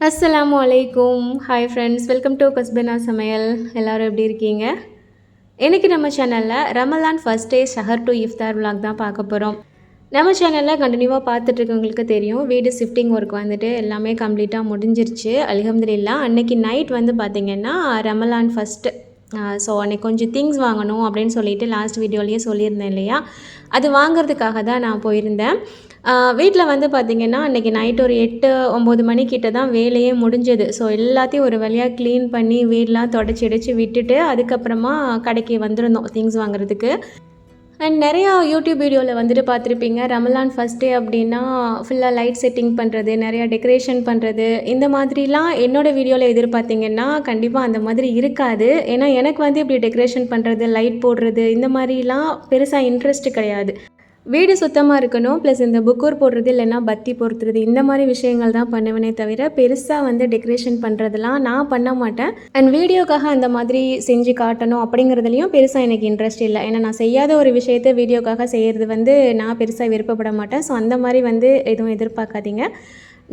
அஸ்ஸலாமு அலைக்கும். Hi friends, welcome to கஸ்பனா சமையல். எல்லோரும் எப்படி இருக்கீங்க? இன்றைக்கி நம்ம சேனலில் ரமலான் ஃபர்ஸ்ட் டே ஷஹர் டு இஃப்தார் விலாக் தான் பார்க்க போகிறோம். நம்ம சேனலில் கண்டினியூவாக பார்த்துட்ருக்கவங்களுக்கு தெரியும், வீடு ஷிஃப்டிங் ஒர்க் வந்துட்டு எல்லாமே கம்ப்ளீட்டாக முடிஞ்சிருச்சு அல்ஹம்துலில்லாஹ். அன்றைக்கி நைட் வந்து பார்த்திங்கன்னா ரமலான் ஃபஸ்ட்டு. ஸோ அன்றைக்கி கொஞ்சம் திங்ஸ் வாங்கணும் அப்படின்னு சொல்லிட்டு லாஸ்ட் வீடியோலேயே சொல்லியிருந்தேன் இல்லையா, அது வாங்கிறதுக்காக தான் நான் போயிருந்தேன். வீட்டில் வந்து பார்த்திங்கன்னா அன்றைக்கி நைட் ஒரு 8-9 மணிக்கிட்ட தான் வேலையே முடிஞ்சது. ஸோ எல்லாத்தையும் ஒரு வழியாக க்ளீன் பண்ணி வீடெலாம் தொடச்சி விட்டுட்டு அதுக்கப்புறமா கடைக்கு வந்திருந்தோம் திங்ஸ் வாங்குறதுக்கு. அண்ட் நிறையா யூடியூப் வீடியோவில் வந்துட்டு பார்த்துருப்பீங்க, ரமலான் ஃபஸ்ட் டே அப்படின்னா ஃபுல்லாக லைட் செட்டிங் பண்ணுறது, நிறையா டெக்கரேஷன் பண்ணுறது, இந்த மாதிரிலாம் என்னோடய வீடியோவில் எதிர்பார்த்திங்கன்னா கண்டிப்பாக அந்த மாதிரி இருக்காது. ஏன்னா எனக்கு வந்து இப்படி டெக்கரேஷன் பண்ணுறது, லைட் போடுறது இந்த மாதிரிலாம் பெருசாக இன்ட்ரெஸ்ட் கிடையாது. வீடு சுத்தமாக இருக்கணும், ப்ளஸ் இந்த புக்கூர் போடுறது இல்லைன்னா பத்தி பொறுத்துறது இந்த மாதிரி விஷயங்கள் தான் பண்ணுவேனே தவிர பெருசாக வந்து டெக்கரேஷன் பண்ணுறதுலாம் நான் பண்ண மாட்டேன். அண்ட் வீடியோக்காக அந்த மாதிரி செஞ்சு காட்டணும் அப்படிங்கிறதுலையும் பெருசாக எனக்கு இன்ட்ரெஸ்ட் இல்லை. ஏன்னா நான் செய்யாத ஒரு விஷயத்தை வீடியோக்காக செய்கிறது வந்து நான் பெருசாக விருப்பப்பட மாட்டேன். ஸோ அந்த மாதிரி வந்து எதுவும் எதிர்பார்க்காதீங்க,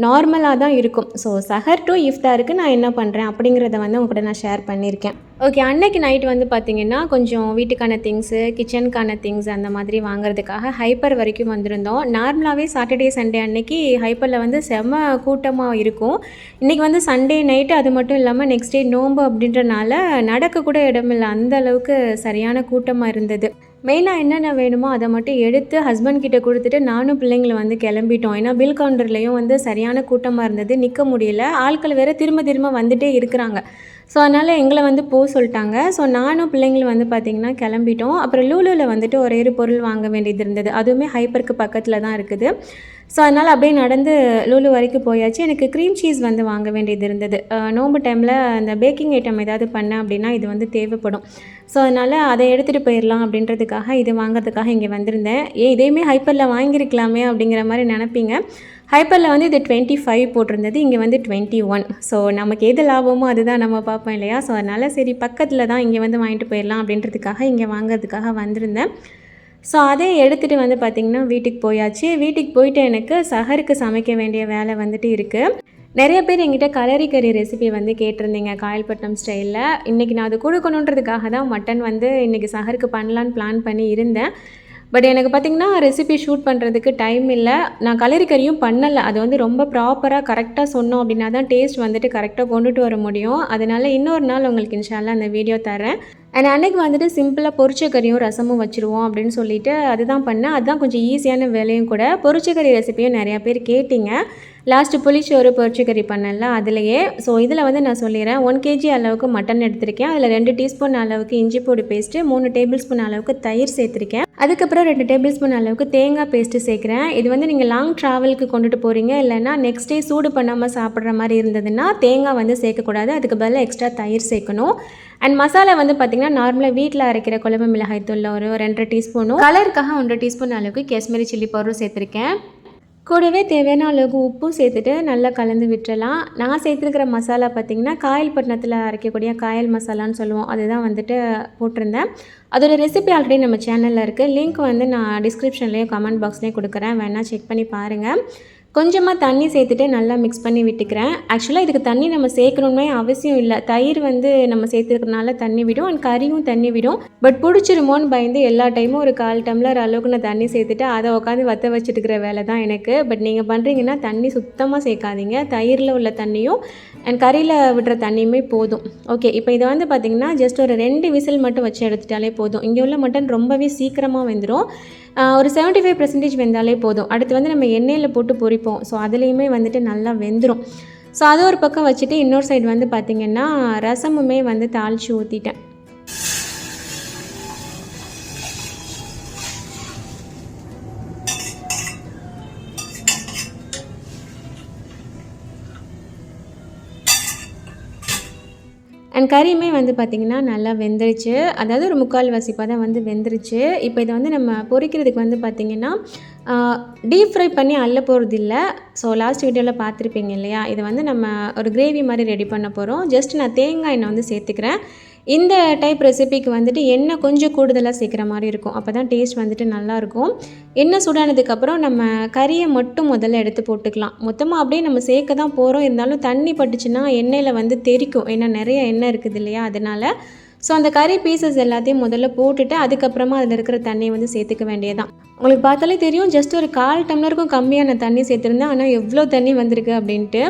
நார்மலாக தான் இருக்கும். ஸோ சஹர் டு இஃப்தாருக்கு நான் என்ன பண்ணுறேன் அப்படிங்கிறத வந்து உங்க கூட நான் ஷேர் பண்ணியிருக்கேன். ஓகே, அன்னைக்கு நைட் வந்து பார்த்திங்கன்னா கொஞ்சம் வீட்டுக்கான திங்ஸு, கிச்சனுக்கான திங்ஸ் அந்த மாதிரி வாங்குறதுக்காக ஹைப்பர் வரைக்கும் வந்திருந்தோம். நார்மலாகவே சாட்டர்டே சண்டே அன்னைக்கு ஹைப்பரில் வந்து செம்ம கூட்டமாக இருக்கும். இன்றைக்கி வந்து சண்டே நைட்டு, அது மட்டும் இல்லாமல் நெக்ஸ்ட் டே நோம்பு அப்படின்றனால நடக்க கூட இடமில்லை, அந்த அளவுக்கு சரியான கூட்டமாக இருந்தது. மெயினாக என்னென்ன வேணுமோ அதை மட்டும் எடுத்து ஹஸ்பண்ட் கிட்ட கொடுத்துட்டு நானும் பிள்ளைங்களை வந்து கிளம்பிட்டோம். ஏன்னா பில் கவுண்டர்லேயும் வந்து சரியான கூட்டமாக இருந்தது, நிற்க முடியல. ஆட்கள் வேறு திரும்ப வந்துகிட்டே இருக்கிறாங்க. ஸோ அதனால் எங்களை வந்து போக சொல்லிட்டாங்க. ஸோ நானும் பிள்ளைங்களும் வந்து பார்த்திங்கன்னா கிளம்பிட்டோம். அப்புறம் லூலூவில் வந்துட்டு ஒரே ஒரு பொருள் வாங்க வேண்டியது இருந்தது, அதுவுமே ஹைப்பருக்கு பக்கத்தில் தான் இருக்குது. ஸோ அதனால் அப்படியே நடந்து லூலு வரைக்கும் போயாச்சு. எனக்கு க்ரீம் சீஸ் வந்து வாங்க வேண்டியது இருந்தது. நோம்பு டைமில் அந்த பேக்கிங் ஐட்டம் ஏதாவது பண்ணேன் அப்படின்னா இது வந்து தேவைப்படும். ஸோ அதனால் அதை எடுத்துகிட்டு போயிடலாம் அப்படின்றதுக்காக இது வாங்கிறதுக்காக இங்கே வந்திருந்தேன். இதையுமே ஹைப்பரில் வாங்கியிருக்கலாமே அப்படிங்கிற மாதிரி நினப்பீங்க. ஹைப்பரில் வந்து இது 25 போட்டிருந்தது, இங்கே வந்து 21. ஸோ நமக்கு எது லாபமோ அதுதான் நம்ம பார்ப்போம் இல்லையா. ஸோ அதனால் சரி பக்கத்தில் தான் இங்கே வந்து வாங்கிட்டு போயிடலாம் அப்படின்றதுக்காக இங்கே வாங்கிறதுக்காக வந்திருந்தேன். ஸோ அதே எடுத்துகிட்டு வந்து பார்த்திங்கன்னா வீட்டுக்கு போயாச்சு. வீட்டுக்கு போயிட்டு எனக்கு சஹருக்கு சமைக்க வேண்டிய வேலை வந்துட்டு இருக்குது. நிறைய பேர் என்கிட்ட கலரி கறி ரெசிபி வந்து கேட்டிருந்தீங்க காயல்பட்டினம் ஸ்டைலில். இன்றைக்கி நான் அது கொடுக்கணுன்றதுக்காக தான் மட்டன் வந்து இன்றைக்கி சஹருக்கு பண்ணலான்னு பிளான் பண்ணி இருந்தேன். பட் எனக்கு பார்த்திங்கன்னா ரெசிபி ஷூட் பண்ணுறதுக்கு டைம் இல்லை. நான் கலரி கறியும் பண்ணலை. அது வந்து ரொம்ப ப்ராப்பராக கரெக்டாக சொன்னோம் அப்படின்னா தான் டேஸ்ட் வந்துட்டு கரெக்டாக கொண்டுட்டு வர முடியும். அதனால் இன்னொரு நாள் உங்களுக்கு இன்ஷால்லா அந்த வீடியோ தரேன். அண்ட் அன்றைக்கி வந்துட்டு சிம்பிளாக பொரிச்ச கறியும் ரசமும் வச்சுருவோம் அப்படின்னு சொல்லிட்டு அதுதான் பண்ணேன். அதுதான் கொஞ்சம் ஈஸியான வேலையும் கூட. பொரிச்ச கறி ரெசிபியும் நிறையா பேர் கேட்டிங்க. லாஸ்ட்டு புளிச்சோறு பொரிச்ச கறி பண்ணல அதுலேயே. ஸோ இதில் வந்து நான் சொல்லிடுறேன், 1 kg அளவுக்கு மட்டன் எடுத்திருக்கேன். அதில் 2 டீஸ்பூன் அளவுக்கு இஞ்சி பூடி பேஸ்ட்டு, 3 டேபிள் ஸ்பூன் அளவுக்கு தயிர் சேர்த்துருக்கேன். அதுக்கப்புறம் 2 டேபிள் ஸ்பூன் அளவுக்கு தேங்காய் பேஸ்ட்டு சேர்க்குறேன். இது வந்து நீங்கள் லாங் ட்ராவலுக்கு கொண்டுட்டு போகிறீங்க, இல்லைன்னா நெக்ஸ்ட் டே சூடு பண்ணாமல் சாப்பிட்ற மாதிரி இருந்ததுன்னா தேங்காய் வந்து சேர்க்கக்கூடாது, அதுக்கு பதிலாக எக்ஸ்ட்ரா தயிர் சேர்க்கணும். அண்ட் மசாலா வந்து பார்த்திங்கன்னா நார்மலாக வீட்டில் அரைக்கிற குழம்பு மிளகாய் தூள் ஒரு 2 டீஸ்பூனும், கலருக்காக 1 டீஸ்பூன் அளவுக்கு காஷ்மீரி சில்லி பவுடரும் சேர்த்துருக்கேன். கூடவே தேவையான அளவுக்கு உப்பும் சேர்த்துட்டு நல்லா கலந்து விட்டுறலாம். நான் சேர்த்துருக்கிற மசாலா பார்த்திங்கன்னா காயல்பட்டினத்தில் அரைக்கக்கூடிய காயல் மசாலான்னு சொல்லுவோம், அதுதான் வந்துட்டு போட்டிருந்தேன். அதோட ரெசிபி ஆல்ரெடி நம்ம சேனலில் இருக்குது, லிங்க் வந்து நான் டிஸ்கிரிப்ஷன்லேயும் கமெண்ட் பாக்ஸ்லேயும் கொடுக்குறேன், வேணால் செக் பண்ணி பாருங்கள். கொஞ்சமாக தண்ணி சேர்த்துட்டு நல்லா மிக்ஸ் பண்ணி விட்டுக்கிறேன். ஆக்சுவலாக இதுக்கு தண்ணி நம்ம சேர்க்கணுமே அவசியம் இல்லை, தயிர் வந்து நம்ம சேர்த்துக்கிறதுனால தண்ணி விடும் அண்ட் கறியும் தண்ணி விடும். பட் பிடிச்சிருமோன்னு பயந்து எல்லா டைமும் ஒரு 1/4 டம்ளர் அளவுக்கு நான் தண்ணி சேர்த்துட்டு அதை உட்காந்து வற்ற வச்சுட்டுக்கிற வேலை தான் எனக்கு. பட் நீங்கள் பண்ணுறீங்கன்னா தண்ணி சுத்தமாக சேர்க்காதீங்க, தயிரில் உள்ள தண்ணியும் அண்ட் கறியில் விடுற தண்ணியுமே போதும். ஓகே, இப்போ இதை வந்து பார்த்திங்கன்னா ஜஸ்ட் ஒரு 2 விசில் மட்டும் வச்சு எடுத்துட்டாலே போதும். இங்கே உள்ள மட்டன் ரொம்பவே சீக்கிரமாக வெந்துடும். ஒரு 75% வெந்தாலே போதும். அடுத்து வந்து நம்ம எண்ணெயில் போட்டு பொரிப்போம், ஸோ அதுலேயுமே வந்துட்டு நல்லா வெந்துடும். ஸோ அது ஒரு பக்கம் வச்சுட்டு இன்னொரு சைடு வந்து பார்த்திங்கன்னா ரசமுமே வந்து தாளித்து ஊற்றிட்டேன். அண்ட் கறியுமே வந்து பார்த்திங்கன்னா நல்லா வெந்துருச்சு, அதாவது ஒரு 3/4 வாசிப்பாக தான் வந்து வெந்துருச்சு. இப்போ இதை வந்து நம்ம பொரிக்கிறதுக்கு வந்து பார்த்திங்கன்னா டீப் ஃப்ரை பண்ணி அள்ள போகிறது இல்லை. ஸோ லாஸ்ட் வீடியோவில் பார்த்துருப்பீங்க இல்லையா, இதை வந்து நம்ம ஒரு கிரேவி மாதிரி ரெடி பண்ண போகிறோம். ஜஸ்ட் நான் தேங்காய் எண்ணெய் வந்து சேர்த்துக்கிறேன். இந்த டைப் ரெசிபிக்கு வந்துட்டு எண்ணெய் கொஞ்சம் கூடுதலாக சேர்க்குற மாதிரி இருக்கும். அப்போ தான் டேஸ்ட் வந்துட்டு நல்லாயிருக்கும். எண்ணெய் சூடானதுக்கப்புறம் நம்ம கறியை மட்டும் முதல்ல எடுத்து போட்டுக்கலாம். மொத்தமாக அப்படியே நம்ம சேர்க்க தான் போகிறோம். இருந்தாலும் தண்ணி பட்டுச்சுன்னா எண்ணெயில் வந்து தெறிக்கும். ஏன்னா நிறைய எண்ணெய் இருக்குது இல்லையா, அதனால். ஸோ அந்த கறி பீசஸ் எல்லாத்தையும் முதல்ல போட்டுட்டு அதுக்கப்புறமா அதில் இருக்கிற தண்ணியை வந்து சேர்த்துக்க வேண்டியதான். உங்களுக்கு பார்த்தாலே தெரியும், ஜஸ்ட் ஒரு 1/4 டம்ளருக்கும் கம்மியான தண்ணி சேர்த்துருந்தேன். ஆனால் எவ்வளோ தண்ணி வந்திருக்கு அப்படின்ட்டு.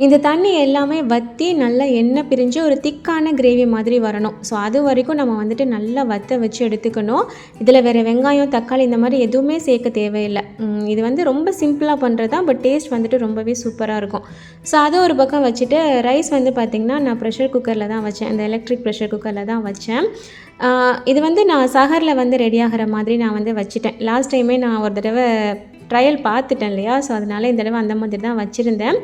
இந்த தண்ணி எல்லாமே வற்றி நல்லா எண்ணெய் பிரிஞ்சு ஒரு திக்கான கிரேவி மாதிரி வரணும். ஸோ அது வரைக்கும் நம்ம வந்துட்டு நல்லா வற்ற வச்சு எடுத்துக்கணும். இதில் வேறு வெங்காயம், தக்காளி இந்த மாதிரி எதுவுமே சேர்க்க தேவையில்லை. இது வந்து ரொம்ப சிம்பிளாக பண்ணுறது தான், பட் டேஸ்ட் வந்துட்டு ரொம்பவே சூப்பராக இருக்கும். ஸோ அது ஒரு பக்கம் வச்சுட்டு ரைஸ் வந்து பார்த்திங்கன்னா நான் ப்ரெஷர் குக்கரில் தான் வச்சேன். இந்த எலக்ட்ரிக் ப்ரெஷர் குக்கரில் தான் வச்சேன். இது வந்து நான் சஹரில் வந்து ரெடி ஆகிற மாதிரி நான் வந்து வச்சுட்டேன். லாஸ்ட் டைமே நான் ஒரு தடவை ட்ரையல் பார்த்துட்டேன் இல்லையா, ஸோ அதனால் இந்த தடவை அந்த மாதிரி தான் வச்சுருந்தேன்.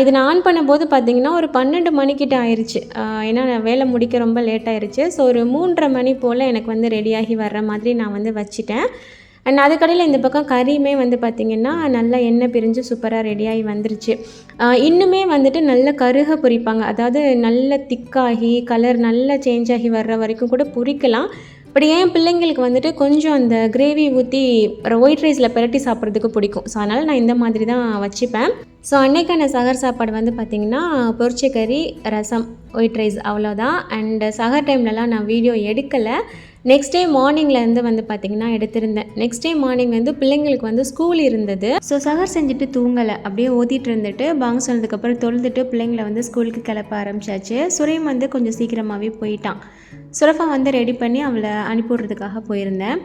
இது நான் ஆன் பண்ணும்போது பார்த்திங்கன்னா ஒரு 12 மணிக்கிட்ட ஆயிடுச்சு. ஏன்னா நான் வேலை முடிக்க ரொம்ப லேட் ஆயிடுச்சு. ஸோ ஒரு 3:30 மணி போல் எனக்கு வந்து ரெடியாகி வர்ற மாதிரி நான் வந்து வச்சுட்டேன். அண்ட் அதுக்கடையில் இந்த பக்கம் கறியுமே வந்து பார்த்திங்கன்னா நல்லா எண்ணெய் பிரிஞ்சு சூப்பராக ரெடியாகி வந்துருச்சு. இன்னுமே வந்துட்டு நல்ல கருக பொரிப்பாங்க. அதாவது நல்ல திக்காகி கலர் நல்லா சேஞ்ச் ஆகி வர்ற வரைக்கும் கூட பொரிக்கலாம். பட் என் பிள்ளைங்களுக்கு வந்துட்டு கொஞ்சம் அந்த கிரேவி ஊற்றி ஒயிட் ரைஸில் பிரட்டி சாப்பிட்றதுக்கு பிடிக்கும். ஸோ அதனால் நான் இந்த மாதிரி தான் வச்சுப்பேன். ஸோ அன்றைக்கான சஹர் சாப்பாடு வந்து பார்த்திங்கன்னா பொரிச்ச கறி, ரசம், ஒயிட் ரைஸ் அவ்வளோதான். அண்ட் சஹர் டைம்லலாம் நான் வீடியோ எடுக்கலை. நெக்ஸ்ட் டே மார்னிங்லேருந்து வந்து பார்த்திங்கன்னா எடுத்திருந்தேன். நெக்ஸ்ட் டே மார்னிங் வந்து பிள்ளைங்களுக்கு வந்து ஸ்கூல் இருந்தது. ஸோ சஹர் செஞ்சுட்டு தூங்கலை, அப்படியே ஓதிட்டு இருந்துட்டு பாங்க சொன்னதுக்கப்புறம் தொழுதுட்டு பிள்ளைங்களை வந்து ஸ்கூலுக்கு கிளப்ப ஆரம்பிச்சாச்சு. சுரேம் வந்து கொஞ்சம் சீக்கிரமாகவே போயிட்டான். சுரஃபா வந்து ரெடி பண்ணி அவளை அனுப்பிவிட்றதுக்காக போயிருந்தேன்.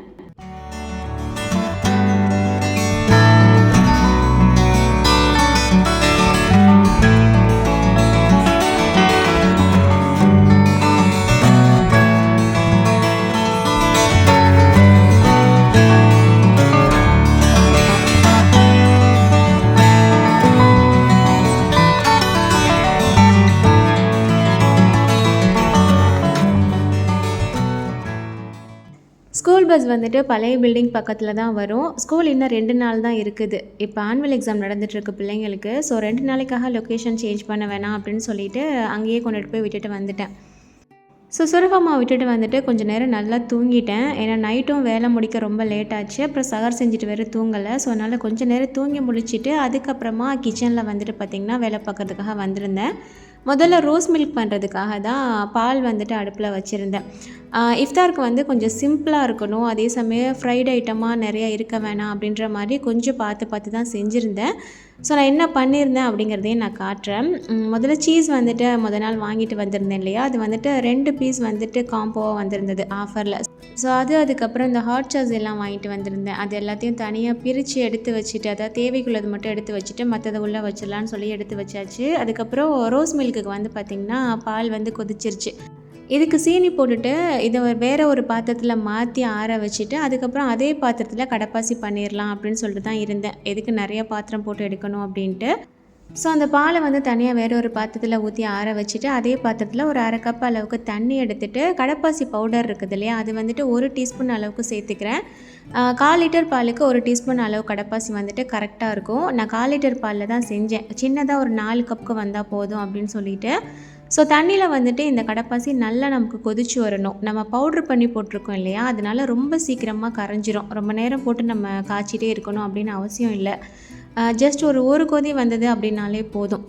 ஸ்கூல் பஸ் வந்துட்டு பழைய பில்டிங் பக்கத்தில் தான் வரும். ஸ்கூல் இன்னும் 2 நாள் தான் இருக்குது. இப்போ ஆனுவல் எக்ஸாம் நடந்துகிட்ருக்கு பிள்ளைங்களுக்கு. ஸோ 2 நாளைக்காக லொக்கேஷன் சேஞ்ச் பண்ண வேணாம் அப்படின்னு சொல்லிட்டு அங்கேயே கொண்டுட்டு போய் விட்டுட்டு வந்துட்டேன். ஸோ சுரஃபாமா விட்டுட்டு வந்துட்டு கொஞ்சம் நேரம் நல்லா தூங்கிட்டேன். ஏன்னா நைட்டும் வேலை முடிக்க ரொம்ப லேட் ஆச்சு. அப்புறம் சஹர் செஞ்சுட்டு வேறு தூங்கலை. ஸோ அதனால் கொஞ்சம் நேரம் தூங்கி முடிச்சுட்டு அதுக்கப்புறமா கிச்சனில் வந்துட்டு பார்த்திங்கன்னா வேலை பார்க்குறதுக்காக வந்திருந்தேன். முதல்ல ரோஸ் மில்க் பண்ணுறதுக்காக தான் பால் வந்துட்டு அடுப்பில் வச்சுருந்தேன். இஃப்தாருக்கு வந்து கொஞ்சம் சிம்பிளாக இருக்கணும், அதே சமயம் ஃப்ரைட் ஐட்டமாக நிறையா இருக்க வேணாம் அப்படின்ற மாதிரி கொஞ்சம் பார்த்து தான் செஞ்சுருந்தேன். ஸோ நான் என்ன பண்ணியிருந்தேன் அப்படிங்கிறதையும் நான் காட்டுறேன். முதல்ல சீஸ் வந்துட்டு நாள் வாங்கிட்டு வந்திருந்தேன் இல்லையா, அது வந்துட்டு 2 பீஸ் வந்துட்டு காம்போவாக வந்திருந்தது ஆஃபரில். ஸோ அதுக்கப்புறம் இந்த ஹாட் சாஸ் எல்லாம் வாங்கிட்டு வந்திருந்தேன். அது எல்லாத்தையும் தனியாக பிரித்து எடுத்து வச்சுட்டு, அதாவது தேவைக்குள்ளது மட்டும் எடுத்து வச்சுட்டு மற்றதை உள்ளே வச்சிடலான்னு சொல்லி எடுத்து வச்சாச்சு. அதுக்கப்புறம் ரோஸ் மில்க்குக்கு வந்து பார்த்திங்கன்னா பால் வந்து கொதிச்சிருச்சு. இதுக்கு சீனி போட்டுட்டு இதை வேறு ஒரு பாத்திரத்தில் மாற்றி ஆற வச்சுட்டு அதுக்கப்புறம் அதே பாத்திரத்தில் கடப்பாசி பண்ணிடலாம் அப்படின்னு சொல்லிட்டு தான் இருந்தேன். எதுக்கு நிறைய பாத்திரம் போட்டு எடுக்கணும் அப்படின்ட்டு. ஸோ அந்த பாலை வந்து தனியாக வேறு ஒரு பாத்திரத்தில் ஊற்றி ஆற வச்சுட்டு அதே பாத்திரத்தில் ஒரு 1/2 கப் அளவுக்கு தண்ணி எடுத்துகிட்டு கடப்பாசி பவுடர் இருக்குது இல்லையா, அது வந்துட்டு 1 டீஸ்பூன் அளவுக்கு சேர்த்துக்கிறேன். 1/4 லிட்டர் பாலுக்கு 1 டீஸ்பூன் அளவு கடப்பாசி வந்துட்டு கரெக்டாக இருக்கும். நான் 1/4 லிட்டர் பாலில் தான் செஞ்சேன். சின்னதாக ஒரு 4 கப்புக்கு வந்தால் போதும் அப்படின்னு சொல்லிட்டு. ஸோ தண்ணியில் வந்துட்டு இந்த கடப்பாசி நல்லா நமக்கு கொதிச்சு வரணும். நம்ம பவுட்ரு பண்ணி போட்டிருக்கோம் இல்லையா, அதனால ரொம்ப சீக்கிரமாக கரைஞ்சிரும். ரொம்ப நேரம் போட்டு நம்ம காய்ச்சிட்டே இருக்கணும் அப்படின்னு அவசியம் இல்லை. ஜஸ்ட் ஒரு கொதி வந்தது அப்படின்னாலே போதும்.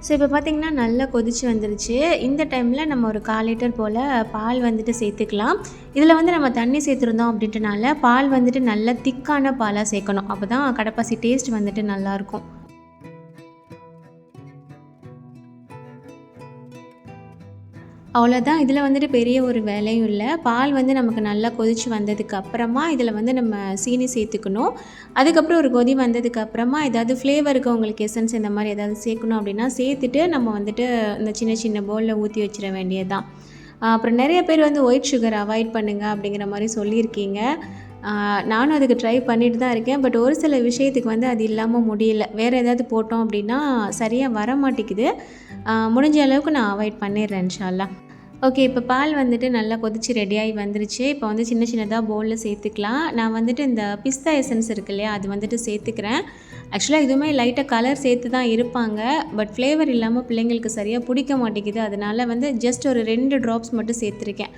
ஸோ இப்போ பார்த்திங்கன்னா நல்லா கொதிச்சு வந்துருச்சு. இந்த டைமில் நம்ம ஒரு 1/4 லிட்டர் போல் பால் வந்துட்டு சேர்த்துக்கலாம். இதில் வந்து நம்ம தண்ணி சேர்த்துருந்தோம் அப்படின்றனால பால் வந்துட்டு நல்லா திக்கான பாலாக சேர்க்கணும். அப்போ தான் கடப்பாசி டேஸ்ட் வந்துட்டு நல்லாயிருக்கும். அவ்வளோதான். இதில் வந்துட்டு பெரிய ஒரு வேலையும் இல்லை. பால் வந்து நமக்கு நல்லா கொதிச்சு வந்ததுக்கு அப்புறமா இதில் வந்து நம்ம சீனி சேர்த்துக்கணும். அதுக்கப்புறம் ஒரு கொதி வந்ததுக்கு அப்புறமா ஏதாவது ஃப்ளேவருக்கு உங்களுக்கு எசன்ஸ் இந்த மாதிரி ஏதாவது சேர்க்கணும் அப்படின்னா சேர்த்துட்டு நம்ம வந்துட்டு இந்த சின்ன சின்ன பவுலில் ஊற்றி வச்சிட வேண்டியது தான். அப்புறம் நிறைய பேர் வந்து ஒயிட் சுகர் அவாய்ட் பண்ணுங்கள் அப்படிங்கிற மாதிரி சொல்லியிருக்கீங்க. நானும் அதுக்கு ட்ரை பண்ணிட்டு தான் இருக்கேன். பட் ஒரு சில விஷயத்துக்கு வந்து அது இல்லாமல் முடியல. வேறு ஏதாவது போட்டோம் அப்படின்னா சரியாக வர மாட்டேங்குது. முடிஞ்ச அளவுக்கு நான் அவாய்ட் பண்ணிடுறேன் இன்ஷா அல்லாஹ். ஓகே. இப்போ பால் வந்துட்டு நல்லா கொதிச்சு ரெடியாகி வந்துருச்சு. இப்போ வந்து சின்ன சின்னதா பவுலில் சேர்த்துக்கலாம். நான் வந்துட்டு இந்த பிஸ்தா எசன்ஸ் இருக்கு இல்லையா, அது வந்துட்டு சேர்த்துக்கிறேன். ஆக்சுவலாக இதுவுமே லைட்டாக கலர் சேர்த்து தான் இருப்பாங்க. பட் ஃப்ளேவர் இல்லாமல் பிள்ளைங்களுக்கு சரியாக பிடிக்க மாட்டேங்குது. அதனால வந்து ஜஸ்ட் ஒரு 2 ட்ராப்ஸ் மட்டும் சேர்த்துருக்கேன்.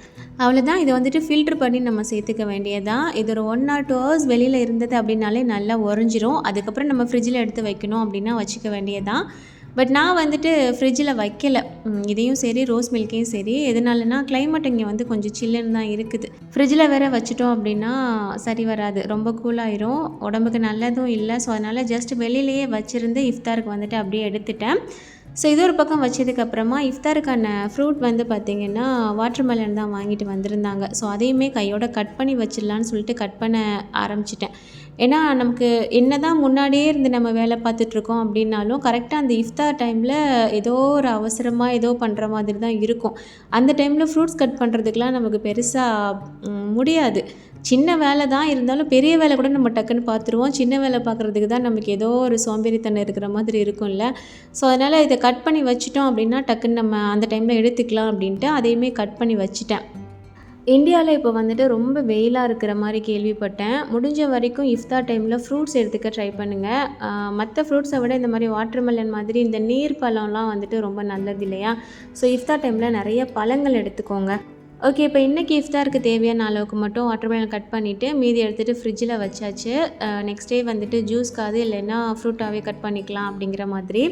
அவ்வளோதான். இதை வந்துட்டு ஃபில்டர் பண்ணி நம்ம சேர்த்துக்க வேண்டியதான். இது ஒரு 1 ஆர் 2 ஹவர்ஸ் வெளியில் இருந்தது அப்படின்னாலே நல்லா உறைஞ்சிரும். அதுக்கப்புறம் நம்ம ஃப்ரிட்ஜில் எடுத்து வைக்கணும் அப்படின்னா வச்சுக்க வேண்டியதான். பட் நான் வந்துட்டு ஃப்ரிட்ஜில் வைக்கல. இதையும் சரி, ரோஸ் மில்க்கையும் சரி. எதனாலனா கிளைமேட் இங்கே வந்து கொஞ்சம் சில்லுன்னு தான் இருக்குது. ஃப்ரிட்ஜில் வேற வச்சுட்டோம் அப்படின்னா சரி வராது. ரொம்ப கூலாயிரும். உடம்புக்கு நல்லதும் இல்லை. ஸோ அதனால் ஜஸ்ட் வெளியிலேயே வச்சுருந்து இஃப்தாருக்கு வந்துட்டு அப்படியே எடுத்துட்டேன். ஸோ இது ஒரு பக்கம் வச்சதுக்கப்புறமா இஃப்தாருக்கான ஃப்ரூட் வந்து பார்த்திங்கன்னா வாட்டர்மெலன் தான் வாங்கிட்டு வந்திருந்தாங்க. ஸோ அதையுமே கையோட கட் பண்ணி வச்சிடலான்னு சொல்லிட்டு கட் பண்ண ஆரம்பிச்சிட்டேன். ஏன்னா நமக்கு என்ன தான் முன்னாடியே இருந்து நம்ம வேலை பார்த்துட்ருக்கோம் அப்படின்னாலும் கரெக்டாக அந்த இஃப்தார் டைமில் ஏதோ ஒரு அவசரமாக ஏதோ பண்ணுற மாதிரி தான் இருக்கும். அந்த டைமில் ஃப்ரூட்ஸ் கட் பண்ணுறதுக்கெலாம் நமக்கு பெருசாக முடியாது. சின்ன வேலை தான் இருந்தாலும் பெரிய வேலை கூட நம்ம டக்குன்னு பார்த்துருவோம். சின்ன வேலை பார்க்குறதுக்கு தான் நமக்கு ஏதோ ஒரு சோம்பேறித்தனம் இருக்கிற மாதிரி இருக்கும்ல. ஸோ அதனால் இதை கட் பண்ணி வச்சுட்டோம் அப்படின்னா டக்குன்னு நம்ம அந்த டைமில் எடுத்துக்கலாம் அப்படின்ட்டு அதையுமே கட் பண்ணி வச்சுட்டேன். இந்தியாவில் இப்போ வந்துட்டு ரொம்ப வெயிலாக இருக்கிற மாதிரி கேள்விப்பட்டேன். முடிஞ்ச வரைக்கும் இஃப்தார் டைமில் ஃப்ரூட்ஸ் எடுத்துக்க ட்ரை பண்ணுங்கள். மற்ற ஃப்ரூட்ஸை விட இந்த மாதிரி வாட்டர்மெலன் மாதிரி இந்த நீர் பழம்லாம் வந்துட்டு ரொம்ப நல்லது இல்லையா? ஸோ இஃப்தார் டைமில் நிறைய பழங்கள் எடுத்துக்கோங்க. ஓகே. இப்போ இன்றைக்கி இஃப்தாருக்கு தேவையான அளவுக்கு மட்டும் வாட்டர்மெலன் கட் பண்ணிவிட்டு மீதி எடுத்துகிட்டு ஃப்ரிட்ஜில் வச்சாச்சு. நெக்ஸ்ட் டே வந்துட்டு ஜூஸ்க்காவது இல்லைன்னா ஃப்ரூட்டாகவே கட் பண்ணிக்கலாம் அப்படிங்கிற மாதிரி.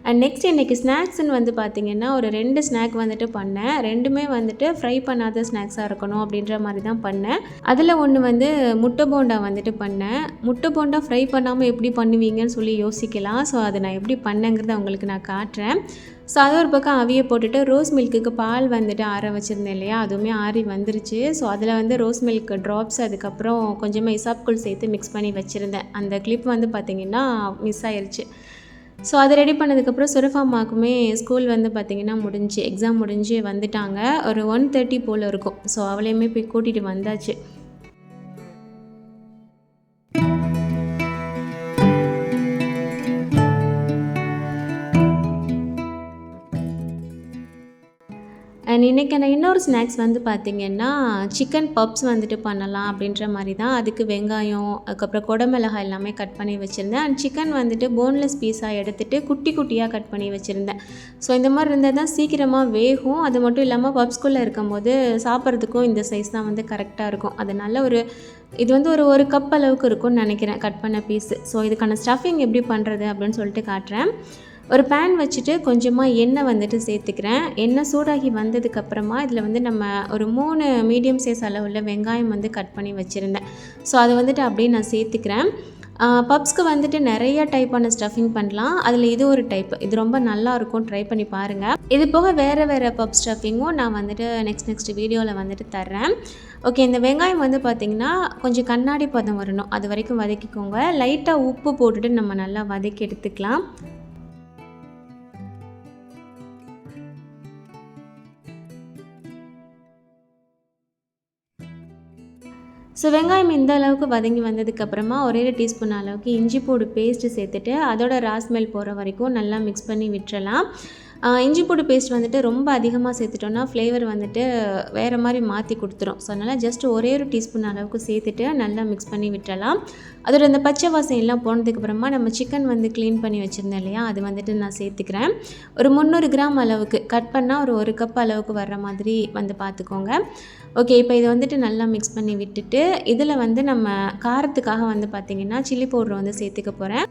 அண்ட் நெக்ஸ்ட் இன்றைக்கி ஸ்நாக்ஸ்ன்னு வந்து பார்த்திங்கன்னா ஒரு 2 ஸ்நாக் வந்துட்டு பண்ணேன். 2மே வந்துட்டு ஃப்ரை பண்ணாத ஸ்நாக்ஸாக இருக்கணும் அப்படின்ற மாதிரி தான் பண்ணேன். அதில் ஒன்று வந்து முட்டை போண்டா வந்துட்டு பண்ணேன். முட்டை போண்டா ஃப்ரை பண்ணாமல் எப்படி பண்ணுவீங்கன்னு சொல்லி யோசிக்கலாம். ஸோ அதை நான் எப்படி பண்ணேங்கிறத உங்களுக்கு நான் காட்டுறேன். ஸோ அதை ஒரு பக்கம் அவிய போட்டுட்டு ரோஸ் மில்க்குக்கு பால் வந்துட்டு ஆற வச்சுருந்தேன் இல்லையா, அதுவுமே ஆறி வந்துருச்சு. ஸோ அதில் வந்து ரோஸ் மில்க் ட்ராப்ஸ் அதுக்கப்புறம் கொஞ்சமாக இசாப்குள் சேர்த்து மிக்ஸ் பண்ணி வச்சுருந்தேன். அந்த கிளிப் வந்து பார்த்திங்கன்னா மிஸ் ஆயிடுச்சு. ஸோ அதை ரெடி பண்ணதுக்கப்புறம் சுரஃபாமாக்குமே ஸ்கூல் வந்து பார்த்திங்கன்னா முடிஞ்சு எக்ஸாம் முடிஞ்சு வந்துட்டாங்க. ஒரு 1:30 போல் இருக்கும். ஸோ அவளையுமே போய் கூட்டிகிட்டு வந்தாச்சு. அண்ட் இன்றைக்கான இன்னொரு ஸ்நாக்ஸ் வந்து பார்த்திங்கன்னா சிக்கன் பப்ஸ் வந்துட்டு பண்ணலாம் அப்படின்ற மாதிரி தான். அதுக்கு வெங்காயம் அதுக்கப்புறம் குடமிளகாய் எல்லாமே கட் பண்ணி வச்சுருந்தேன். அண்ட் சிக்கன் வந்துட்டு போன்லெஸ் பீஸாக எடுத்துகிட்டு குட்டி குட்டியாக கட் பண்ணி வச்சுருந்தேன். ஸோ இந்த மாதிரி இருந்தால் தான் சீக்கிரமாக வேகும். அது மட்டும் இல்லாமல் பப்ஸ்குள்ளே இருக்கும்போது சாப்பிட்றதுக்கும் இந்த சைஸ் தான் வந்து கரெக்டாக இருக்கும். அதனால் இது வந்து ஒரு கப் அளவுக்கு இருக்கும்னு நினைக்கிறேன் கட் பண்ண பீஸு. ஸோ இதுக்கான ஸ்டஃபிங் எப்படி பண்ணுறது அப்படின்னு சொல்லிட்டு காட்டுறேன். ஒரு பேன் வச்சுட்டு கொஞ்சமாக எண்ணெய் வந்துட்டு சேர்த்துக்கிறேன். எண்ணெய் சூடாகி வந்ததுக்கப்புறமா இதில் வந்து நம்ம ஒரு 3 மீடியம் சைஸ் அளவுள்ள வெங்காயம் வந்து கட் பண்ணி வச்சுருந்தேன். ஸோ அதை வந்துட்டு அப்படியே நான் சேர்த்துக்கிறேன். பப்ஸ்க்கு வந்துட்டு நிறைய டைப்பான ஸ்டஃபிங் பண்ணலாம். அதில் இது ஒரு டைப். இது ரொம்ப நல்லாயிருக்கும், ட்ரை பண்ணி பாருங்கள். இது போக வேறு பப் ஸ்டஃபிங்கும் நான் வந்துட்டு நெக்ஸ்ட் வீடியோவில் வந்துட்டு தர்றேன். ஓகே. இந்த வெங்காயம் வந்து பார்த்திங்கன்னா கொஞ்சம் கண்ணாடி பதம் வரணும், அது வரைக்கும் வதக்கிக்கோங்க. லைட்டாக உப்பு போட்டுட்டு நம்ம நல்லா வதக்கி எடுத்துக்கலாம். ஸோ வெங்காயம் இந்த அளவுக்கு வதங்கி வந்ததுக்கப்புறமா ஒரே 1 டீஸ்பூன் அளவுக்கு இஞ்சி பூண்டு பேஸ்ட்டு சேர்த்துட்டு அதோட ராஸ்மெல் போகிற வரைக்கும் நல்லா மிக்ஸ் பண்ணி விட்டுறலாம். இஞ்சி பூண்டு பேஸ்ட் வந்துட்டு ரொம்ப அதிகமாக சேர்த்துட்டோன்னா ஃப்ளேவர் வந்துட்டு வேறு மாதிரி மாற்றி கொடுத்துரும். ஸோ அதனால் ஜஸ்ட் ஒரே 1 டீஸ்பூன் அளவுக்கு சேர்த்துட்டு நல்லா மிக்ஸ் பண்ணி விட்டுறலாம். அதோட இந்த பச்சை வாசம் எல்லாம் போனதுக்கப்புறமா நம்ம சிக்கன் வந்து க்ளீன் பண்ணி வச்சுருந்தேன் இல்லையா, அது வந்துட்டு நான் சேர்த்துக்கிறேன். ஒரு 300 கிராம் அளவுக்கு கட் பண்ணால் ஒரு கப் அளவுக்கு வர்ற மாதிரி வந்து பார்த்துக்கோங்க. ஓகே. இப்போ இதை வந்துட்டு நல்லா மிக்ஸ் பண்ணி விட்டுட்டு இதில் வந்து நம்ம காரத்துக்காக வந்து பார்த்திங்கன்னா சில்லி பவுடர் வந்து சேர்த்துக்க போகிறேன்.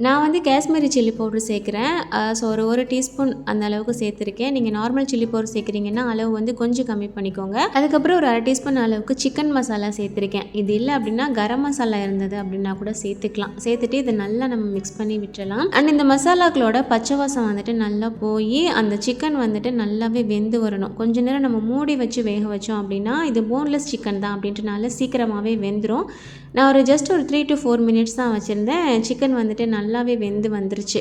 நான் வந்து காஷ்மீரி சில்லி பவுட்ரு சேர்க்குறேன். ஸோ ஒரு டீஸ்பூன் அந்த அளவுக்கு சேர்த்துருக்கேன். நீங்கள் நார்மல் சில்லி பவுடர் சேர்க்குறீங்கன்னா அளவு வந்து கொஞ்சம் கம்மி பண்ணிக்கோங்க. அதுக்கப்புறம் ஒரு 1/2 டீஸ்பூன் அளவுக்கு சிக்கன் மசாலா சேர்த்துருக்கேன். இது இல்லை அப்படின்னா கரம் மசாலா இருந்தது அப்படின்னா கூட சேர்த்துக்கலாம். சேர்த்துட்டு இதை நல்லா நம்ம மிக்ஸ் பண்ணி விட்டுறலாம். அண்ட் இந்த மசாலாக்களோட பச்சை வாசம் வந்துட்டு நல்லா போய் அந்த சிக்கன் வந்துட்டு நல்லாவே வெந்து வரணும். கொஞ்ச நேரம் நம்ம மூடி வச்சு வேக வச்சோம் அப்படின்னா இது போன்லெஸ் சிக்கன் தான் அப்படின்றனால சீக்கிரமாகவே வெந்துடும். நான் ஒரு 3 to 4 மினிட்ஸ் தான் வச்சுருந்தேன். சிக்கன் வந்துட்டு நல்லாவே வெந்து வந்துருச்சு.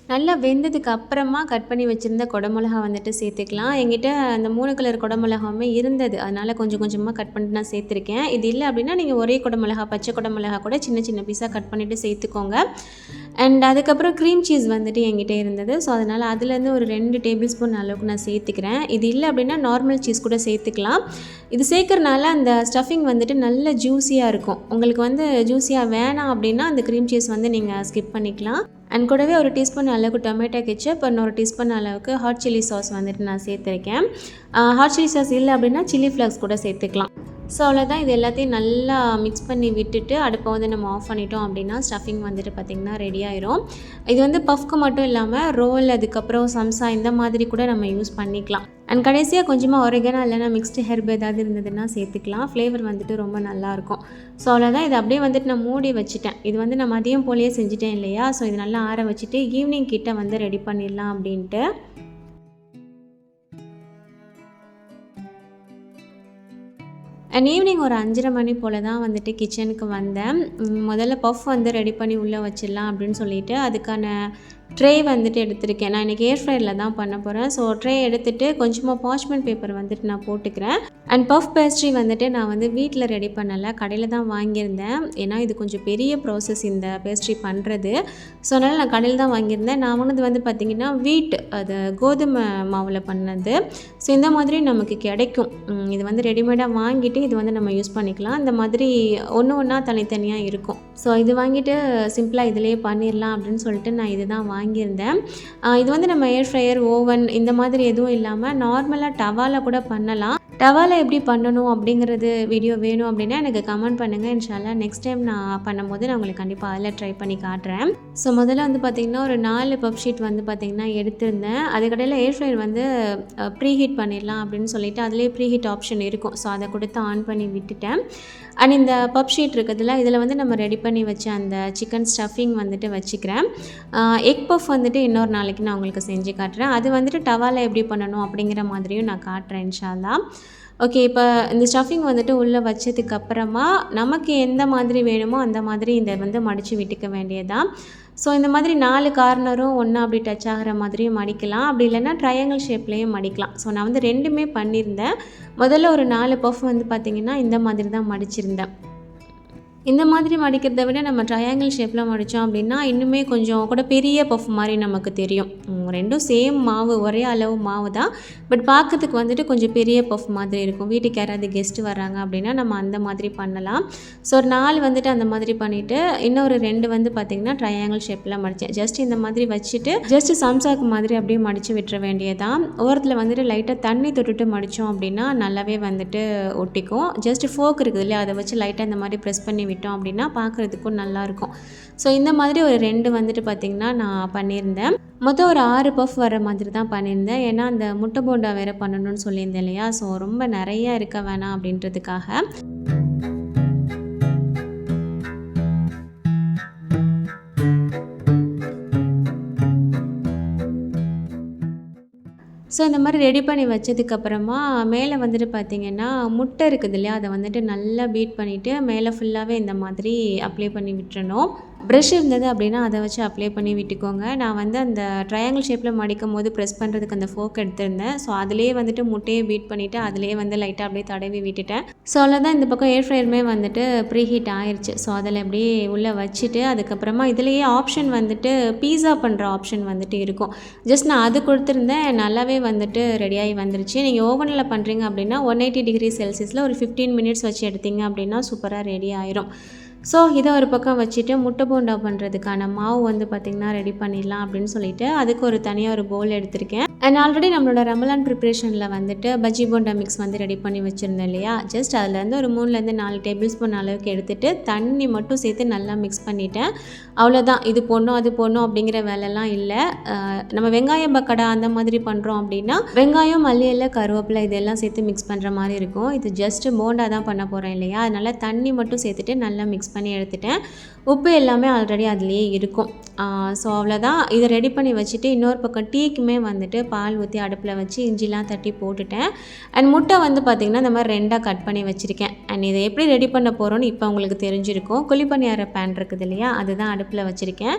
நல்லா வெந்ததுக்கு அப்புறமா கட் பண்ணி வச்சுருந்த குடமிளகா வந்துட்டு சேர்த்துக்கலாம். என்கிட்ட அந்த 3 கலர் குடமிளகாவுமே இருந்தது. அதனால் கொஞ்சம் கொஞ்சமாக கட் பண்ணிட்டு நான் சேர்த்துருக்கேன். இது இல்லை அப்படின்னா நீங்கள் ஒரே குடமிளகா, பச்சை குடமிளகா கூட சின்ன சின்ன பீஸாக கட் பண்ணிவிட்டு சேர்த்துக்கோங்க. அண்ட் அதுக்கப்புறம் க்ரீம் சீஸ் வந்துட்டு என்கிட்ட இருந்தது. ஸோ அதனால் அதுலேருந்து ஒரு 2 டேபிள் ஸ்பூன் அளவுக்கு நான் சேர்த்துக்கிறேன். இது இல்லை அப்படின்னா நார்மல் சீஸ் கூட சேர்த்துக்கலாம். இது சேர்க்குறனால அந்த ஸ்டஃபிங் வந்துட்டு நல்ல ஜூஸியாக இருக்கும். உங்களுக்கு வந்து ஜூஸியாக வேணாம் அப்படின்னா அந்த க்ரீம் சீஸ் வந்து நீங்கள் ஸ்கிப் பண்ணிக்கலாம். அண்ட் கூடவே ஒரு டீஸ்பூன் அளவுக்கு டொமேட்டோ கெச்சப், இன்னொரு டீஸ்பூன் அளவுக்கு ஹாட் சில்லி சாஸ் வந்துட்டு நான் சேர்த்துருக்கேன். ஹாட் சில்லி சாஸ் இல்லை அப்படின்னா சில்லி ஃப்ளேக்ஸ் கூட சேர்த்துக்கலாம். ஸோ அவ்வளோதான். இது எல்லாத்தையும் நல்லா மிக்ஸ் பண்ணி விட்டுட்டு அடுப்பை வந்து நம்ம ஆஃப் பண்ணிட்டோம் அப்படின்னா ஸ்டஃபிங் வந்துட்டு பார்த்திங்கன்னா ரெடி ஆயிரும். இது வந்து பஃப்க்கு மட்டும் இல்லாமல் ரோல், அதுக்கப்புறம் சம்சா இந்த மாதிரி கூட நம்ம யூஸ் பண்ணிக்கலாம். அண்ட் கடைசியாக கொஞ்சமாக ஒரிகனோ இல்லைனா மிக்ஸ்டு ஹெர்ப் ஏதாவது இருந்ததுன்னா சேர்த்துக்கலாம். ஃப்ளேவர் வந்துட்டு ரொம்ப நல்லாயிருக்கும். ஸோ அவ்வளோதான். இது அப்படியே வந்துட்டு நான் மூடி வச்சுட்டேன். இது வந்து நான் மதியம் போலேயே செஞ்சுட்டேன் இல்லையா? ஸோ இது நல்லா ஆற வச்சுட்டு ஈவினிங் கிட்ட வந்து ரெடி பண்ணிடலாம் அப்படின்ட்டு. அண்ட் ஈவினிங் ஒரு 5:30 மணி போல் தான் வந்துட்டு கிச்சனுக்கு வந்தேன். முதல்ல பஃப் வந்து ரெடி பண்ணி உள்ளே வச்சிடலாம் அப்படின்னு சொல்லிட்டு அதுக்கான ட்ரே வந்துட்டு எடுத்திருக்கேன். நான் இன்றைக்கி ஏர் ஃப்ரையரில் தான் பண்ண போகிறேன். ஸோ ட்ரே எடுத்துகிட்டு கொஞ்சமாக பார்ச்மெண்ட் பேப்பர் வந்துட்டு நான் போட்டுக்கிறேன். அண்ட் பஃப் பேஸ்ட்ரி வந்துட்டு நான் வந்து வீட்டில் ரெடி பண்ணலை, கடையில் தான் வாங்கியிருந்தேன். ஏன்னா இது கொஞ்சம் பெரிய ப்ராசஸ் இந்த பேஸ்ட்ரி பண்ணுறது. ஸோ அதனால் நான் கடையில் தான் வாங்கியிருந்தேன். நான் வாங்கினது வந்து பார்த்திங்கன்னா அது கோதுமை மாவில் பண்ணது. ஸோ இந்த மாதிரி நமக்கு கிடைக்கும். இது வந்து ரெடிமேடாக வாங்கிட்டு இது வந்து நம்ம யூஸ் பண்ணிக்கலாம். இந்த மாதிரி ஒன்று ஒன்றா தனித்தனியாக இருக்கும். ஸோ இது வாங்கிட்டு சிம்பிளாக இதிலே பண்ணிடலாம் அப்படின்னு சொல்லிட்டு நான் இது தான் வாங்கியிருந்தேன். இது வந்து நம்ம ஏர் ஃப்ரையர், ஓவன் இந்த மாதிரி எதுவும் இல்லாமல் நார்மலாக டவாவில் கூட பண்ணலாம். டவாவில் எப்படி பண்ணணும் அப்படிங்கிறது வீடியோ வேணும் அப்படின்னா எனக்கு கமெண்ட் பண்ணுங்கள். இன்ஷால்லா நெக்ஸ்ட் டைம் நான் பண்ணும்போது நான் உங்களுக்கு கண்டிப்பாக அதில் ட்ரை பண்ணி காட்டுறேன். ஸோ முதல்ல வந்து பார்த்திங்கன்னா ஒரு 4 பப் ஷீட் வந்து பார்த்திங்கன்னா எடுத்திருந்தேன். அதுக்கடையில் ஏர் ஃப்ரையர் வந்து ப்ரீ ஹீட் பண்ணிடலாம் அப்படின்னு சொல்லிட்டு அதிலே ப்ரீ ஹீட் ஆப்ஷன் இருக்கும். ஸோ அதை கொடுத்து ஆன் பண்ணி விட்டுட்டேன். அண்ட் இந்த பப் ஷீட் இருக்குதுல்ல, இதில் வந்து நம்ம ரெடி பண்ணி வச்ச அந்த சிக்கன் ஸ்டஃபிங் வந்துட்டு வச்சுக்கிறேன். எக் பஃப் வந்துட்டு இன்னொரு நாளைக்கு நான் உங்களுக்கு செஞ்சு காட்டுறேன். அது வந்துட்டு டவாவில் எப்படி பண்ணணும் அப்படிங்கிற மாதிரியும் நான் காட்டுறேன் இன்ஷால்லா. ஓகே, இப்போ இந்த ஸ்டஃபிங் வந்துட்டு உள்ளே வச்சதுக்கப்புறமா நமக்கு எந்த மாதிரி வேணுமோ அந்த மாதிரி இதை வந்து மடித்து விட்டுக்க வேண்டியதான். ஸோ இந்த மாதிரி 4 கார்னரும் ஒன்றா அப்படி டச் ஆகிற மாதிரியும் மடிக்கலாம். அப்படி இல்லைன்னா ட்ரையாங்கிள் ஷேப்லேயும் மடிக்கலாம். ஸோ நான் வந்து 2மே பண்ணியிருந்தேன். முதல்ல ஒரு 4 பஃப் வந்து பார்த்திங்கன்னா இந்த மாதிரி தான் மடிச்சிருந்தேன். இந்த மாதிரி மடிக்கிறத விட நம்ம ட்ரையாங்கிள் ஷேப்பில் மடித்தோம் அப்படின்னா இன்னுமே கொஞ்சம் கூட பெரிய பஃப் மாதிரி நமக்கு தெரியும். ரெண்டும் சேம் மாவு, ஒரே அளவு மாவு தான். பட் பார்க்கறதுக்கு வந்துட்டு கொஞ்சம் பெரிய பஃப் மாதிரி இருக்கும். வீட்டுக்கு யாராவது கெஸ்ட்டு வராங்க அப்படின்னா நம்ம அந்த மாதிரி பண்ணலாம். ஸோ ஒரு 4 வந்துட்டு அந்த மாதிரி பண்ணிவிட்டு இன்னொரு 2 வந்து பார்த்திங்கன்னா ட்ரையாங்கிள் ஷேப்பில் மடித்தேன். ஜஸ்ட் இந்த மாதிரி வச்சுட்டு ஜஸ்ட்டு சம்சாக்கு மாதிரி அப்படியே மடித்து விட்டுற வேண்டியதான். ஓரத்தில் வந்துட்டு லைட்டாக தண்ணி தொட்டுட்டு மடித்தோம் அப்படின்னா நல்லாவே வந்துட்டு ஒட்டிக்கும். ஜஸ்ட்டு ஃபோக் இருக்குது இல்லையா, அதை வச்சு லைட்டாக இந்த மாதிரி ப்ரெஸ் பண்ணி விட்டோம் அப்படின்னா பார்க்குறதுக்கும் நல்லாயிருக்கும். ஸோ இந்த மாதிரி ஒரு 2 வந்துட்டு பார்த்திங்கன்னா நான் பண்ணியிருந்தேன். மொத்தம் ஒரு 6 பஃப் வர மாதிரி தான் பண்ணியிருந்தேன். ஏன்னா அந்த முட்டை போண்டா வேறு பண்ணணும்னு சொல்லியிருந்தேன் இல்லையா, ஸோ ரொம்ப நிறையா இருக்க வேணாம் அப்படின்றதுக்காக. ஸோ இந்த மாதிரி ரெடி பண்ணி வச்சதுக்கப்புறமா மேலே வந்துட்டு பார்த்திங்கன்னா முட்டை இருக்குது இல்லையா, அதை வந்துட்டு நல்லா பீட் பண்ணிவிட்டு மேலே ஃபுல்லாகவே இந்த மாதிரி அப்ளை பண்ணி விட்டுறணும். ப்ரஷ் இருந்தது அப்படின்னா அதை வச்சு அப்ளை பண்ணி விட்டுக்கோங்க. நான் வந்து அந்த ட்ரையாங்கிள் ஷேப்பில் மடிக்கும் போது ப்ரெஸ் பண்ணுறதுக்கு அந்த ஃபோக் எடுத்திருந்தேன். ஸோ அதிலே வந்துட்டு முட்டையை பீட் பண்ணிவிட்டு அதிலே வந்து லைட்டாக அப்படியே தடவி விட்டுட்டேன். ஸோ அவ்வளோதான். இந்த பக்கம் ஏர் ஃப்ரையருமே வந்துட்டு ப்ரீ ஹீட் ஆயிடுச்சு. ஸோ அதில் அப்படியே உள்ளே வச்சுட்டு அதுக்கப்புறமா இதுலேயே ஆப்ஷன் வந்துட்டு பீஸா பண்ணுற ஆப்ஷன் வந்துட்டு இருக்கும். ஜஸ்ட் நான் அது கொடுத்துருந்தேன். நல்லாவே வந்துட்டு ரெடியாகி வந்துருச்சு. நீங்கள் ஓவனில் பண்ணுறீங்க அப்படின்னா 180 டிகிரி செல்சியஸில் ஒரு 15 மினிட்ஸ் வச்சு எடுத்தீங்க அப்படின்னா சூப்பராக ரெடி ஆயிரும். ஸோ இதை ஒரு பக்கம் வச்சுட்டு முட்டை போண்டா பண்ணுறதுக்கான மாவு வந்து பார்த்திங்கன்னா ரெடி பண்ணிடலாம் அப்படின்னு சொல்லிட்டு அதுக்கு ஒரு தனியாக ஒரு பவுல் எடுத்திருக்கேன். அண்ட் ஆல்ரெடி நம்மளோட ரமலான் ப்ரிப்ரேஷனில் வந்துட்டு பஜ்ஜி போண்டா மிக்ஸ் வந்து ரெடி பண்ணி வச்சுருந்தேன் இல்லையா, ஜஸ்ட் அதுலேருந்து ஒரு 3-4 டேபிள் ஸ்பூன் அளவுக்கு எடுத்துகிட்டு தண்ணி மட்டும் சேர்த்து நல்லா மிக்ஸ் பண்ணிவிட்டேன். அவ்வளோதான். இது போடணும் அது போடணும் அப்படிங்கிற வேலைலாம் இல்லை. நம்ம வெங்காயம் பக்கடா அந்த மாதிரி பண்ணுறோம் அப்படின்னா வெங்காயம், மல்லி இலை, கருவேப்பிலை இதெல்லாம் சேர்த்து மிக்ஸ் பண்ணுற மாதிரி இருக்கும். இது ஜஸ்ட்டு போண்டா தான் பண்ண போகிறேன் இல்லையா, அதனால் தண்ணி மட்டும் சேர்த்துட்டு நல்லா மிக்ஸ் பண்ணி எடுத்துட்டேன். உப்பு எல்லாமே ஆல்ரெடி அதுலேயே இருக்கும். ஸோ அவ்வளோதான். இதை ரெடி பண்ணி வச்சுட்டு இன்னொரு பக்கம் டீக்குமே வந்துட்டு பால் ஊற்றி அடுப்பில் வச்சு இஞ்சிலாம் தட்டி போட்டுட்டேன். அண்ட் முட்டை வந்து பார்த்திங்கன்னா இந்த மாதிரி 2ஆக கட் பண்ணி வச்சுருக்கேன். அண்ட் இதை எப்படி ரெடி பண்ண போகிறோன்னு இப்போ உங்களுக்கு தெரிஞ்சிருக்கும். குழிப்பணியார பேன் இருக்குது இல்லையா, அதுதான் அடுப்பில் வச்சுருக்கேன்.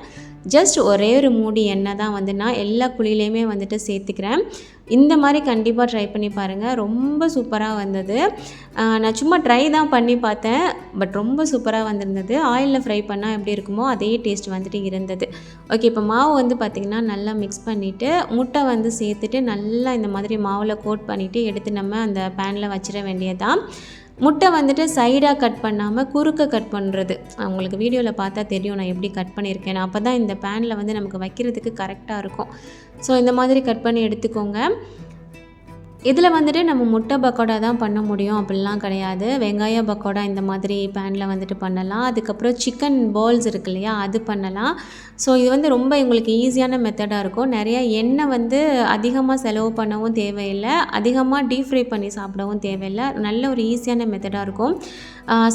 ஜஸ்ட் ஒரே ஒரு மூடி எண்ணெய் தான் வந்து நான் எல்லா குழியிலையுமே வந்துட்டு சேர்த்துக்கிறேன். இந்த மாதிரி கண்டிப்பாக ட்ரை பண்ணி பாருங்கள். ரொம்ப சூப்பராக வந்தது. நான் சும்மா ட்ரை தான் பண்ணி பார்த்தேன், பட் ரொம்ப சூப்பராக வந்திருந்தது. ஆயிலில் ஃப்ரை பண்ணால் எப்படி இருக்குமோ அதே டேஸ்ட் வந்துட்டு இருந்தது. ஓகே, இப்போ மாவு வந்து பார்த்திங்கன்னா நல்லா மிக்ஸ் பண்ணிவிட்டு முட்டை வந்து சேர்த்துட்டு நல்லா இந்த மாதிரி மாவில் கோட் பண்ணிவிட்டு எடுத்து நம்ம அந்த பேனில் வச்சிட வேண்டியதான். முட்டை வந்துட்டு சைடாக கட் பண்ணாமல் குறுக்க கட் பண்ணுறது. உங்களுக்கு வீடியோவில் பார்த்தா தெரியும் நான் எப்படி கட் பண்ணியிருக்கேன். அப்போ தான் இந்த பேனில் வந்து நமக்கு வைக்கிறதுக்கு கரெக்டாக இருக்கும். ஸோ இந்த மாதிரி கட் பண்ணி எடுத்துக்கோங்க. இதில் வந்துட்டு நம்ம முட்டை பக்கோடா தான் பண்ண முடியும் அப்படிலாம் கிடையாது. வெங்காய பக்கோடா இந்த மாதிரி பேனில் வந்துட்டு பண்ணலாம். அதுக்கப்புறம் சிக்கன் பால்ஸ் இருக்கு இல்லையா, அது பண்ணலாம். ஸோ இது வந்து ரொம்ப உங்களுக்கு ஈஸியான மெத்தடாக இருக்கும். நிறையா எண்ணெய் வந்து அதிகமாக செலவு பண்ணவும் தேவையில்லை, அதிகமாக டீப் ஃப்ரை பண்ணி சாப்பிடவும் தேவையில்லை. நல்ல ஒரு ஈஸியான மெத்தடாக இருக்கும்.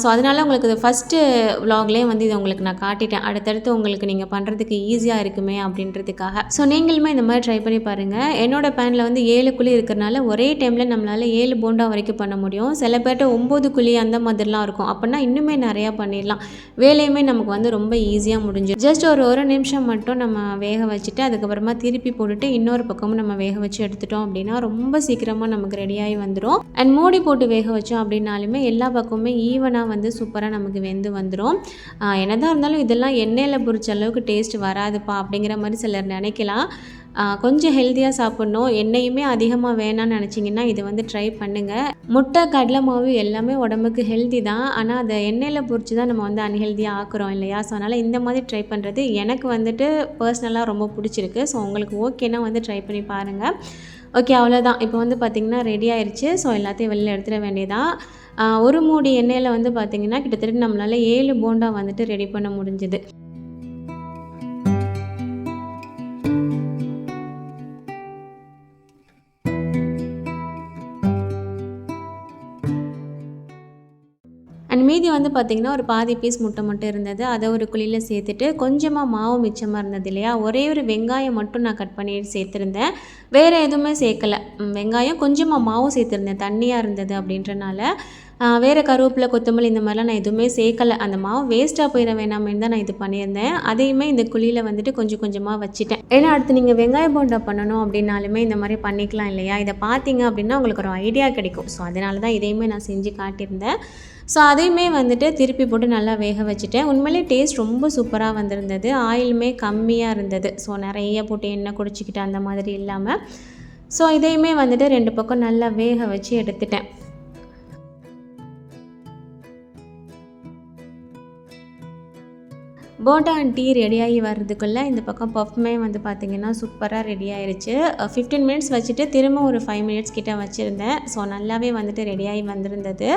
ஸோ அதனால் உங்களுக்கு இது ஃபஸ்ட்டு விலாக்லேயே வந்து இதை உங்களுக்கு நான் காட்டிட்டேன். அடுத்தடுத்து உங்களுக்கு நீங்கள் பண்ணுறதுக்கு ஈஸியாக இருக்குமே அப்படின்றதுக்காக. ஸோ நீங்களுமே இந்த மாதிரி ட்ரை பண்ணி பாருங்கள். என்னோடய பேனில் வந்து 7 குழி இருக்கிறனால ஒரே டைமில் நம்மளால் 7 போண்டா வரைக்கும் பண்ண முடியும். சில பேர்ட்ட 9 குழி அந்த மாதிரிலாம் இருக்கும். அப்படின்னா இன்னுமே நிறையா பண்ணிடலாம். வேலையுமே நமக்கு வந்து ரொம்ப ஈஸியாக முடிஞ்சிடும். ஜஸ்ட் ஒரு நிமிஷம் மட்டும் நம்ம வேக வச்சுட்டு அதுக்கப்புறமா திருப்பி போட்டுட்டு இன்னொரு பக்கமும் நம்ம வேக வச்சு எடுத்துட்டோம் அப்படின்னா ரொம்ப சீக்கிரமாக நமக்கு ரெடியாகி வந்துடும். அண்ட் மூடி போட்டு வேக வச்சோம் அப்படின்னாலுமே எல்லா பக்கமுமே ஈவனாக வந்து சூப்பராக நமக்கு வெந்து வந்துடும். என்னதான் இருந்தாலும் இதெல்லாம் எண்ணெயில் பொரிச்ச அளவுக்கு டேஸ்ட் வராதுப்பா அப்படிங்கிற மாதிரி சிலர் நினைக்கலாம். கொஞ்சம் ஹெல்த்தியாக சாப்பிட்ணும், எண்ணெயுமே அதிகமாக வேணான்னு நினச்சிங்கன்னா இது வந்து ட்ரை பண்ணுங்கள். முட்டை, கடலை மாவு எல்லாமே உடம்புக்கு ஹெல்த்தி தான். ஆனால் அதை எண்ணெயில் பொரிச்சு தான் நம்ம வந்து அன்ஹெல்த்தியாக ஆக்குறோம் இல்லையா. ஸோ அதனால் இந்த மாதிரி ட்ரை பண்ணுறது எனக்கு வந்துட்டு பர்சனலாக ரொம்ப பிடிச்சிருக்கு. ஸோ உங்களுக்கு ஓகேனா வந்து ட்ரை பண்ணி பாருங்கள். ஓகே, அவ்வளோதான். இப்போ வந்து பார்த்திங்கன்னா ரெடி ஆயிடுச்சு. ஸோ எல்லாத்தையும் வெளியில் எடுத்துட வேண்டியதான். ஒரு மூடி எண்ணெயில் வந்து பார்த்திங்கன்னா கிட்டத்தட்ட நம்மளால் 7 போண்டா வந்துட்டு ரெடி பண்ண முடிஞ்சுது. அண்ட் மீதி வந்து பார்த்திங்கன்னா ஒரு பாதி பீஸ் முட்டை மட்டும் இருந்தது. அதை ஒரு குழியில் சேர்த்துட்டு கொஞ்சமாக மாவு மிச்சமாக இருந்தது இல்லையா, ஒரே ஒரு வெங்காயம் மட்டும் நான் கட் பண்ணி சேர்த்துருந்தேன். வேறு எதுவுமே சேர்க்கலை. வெங்காயம், கொஞ்சமாக மாவும் சேர்த்துருந்தேன், தண்ணியாக இருந்தது அப்படின்றனால. வேறு கருவேப்பிலை, கொத்தமல்லி இந்த மாதிரிலாம் நான் எதுவுமே சேர்க்கலை. அந்த மாவு வேஸ்ட்டாக போயிட வேணாமேன்னு தான் நான் இது பண்ணியிருந்தேன். அதையுமே இந்த குழியில் வந்துட்டு கொஞ்சம் கொஞ்சமாக வச்சுட்டேன். ஏன்னா அடுத்து நீங்கள் வெங்காய போண்டா பண்ணணும் அப்படின்னாலுமே இந்த மாதிரி பண்ணிக்கலாம் இல்லையா. இதை பார்த்தீங்க அப்படின்னா உங்களுக்கு ஒரு ஐடியா கிடைக்கும். ஸோ அதனால தான் இதையுமே நான் செஞ்சு காட்டியிருந்தேன். ஸோ அதையுமே வந்துட்டு திருப்பி போட்டு நல்லா வேக வச்சுட்டேன். உண்மையிலே டேஸ்ட் ரொம்ப சூப்பராக வந்திருந்தது. ஆயிலுமே கம்மியாக இருந்தது. ஸோ நிறைய போட்டு எண்ணெய் குடிச்சிக்கிட்டு அந்த மாதிரி இல்லாமல். ஸோ இதையுமே வந்துட்டு 2 பக்கம் நல்லா வேக வச்சு எடுத்துட்டேன். போண்டா அண்ட் டீ ரெடியாகி வர்றதுக்குள்ளே இந்த பக்கம் பஃப்மே வந்து பார்த்திங்கன்னா சூப்பராக ரெடி ஆயிடுச்சு. 15 மினிட்ஸ் வச்சுட்டு திரும்ப ஒரு 5 மினிட்ஸ் கிட்ட வச்சுருந்தேன். ஸோ நல்லாவே வந்துட்டு ரெடியாகி வந்திருந்தது.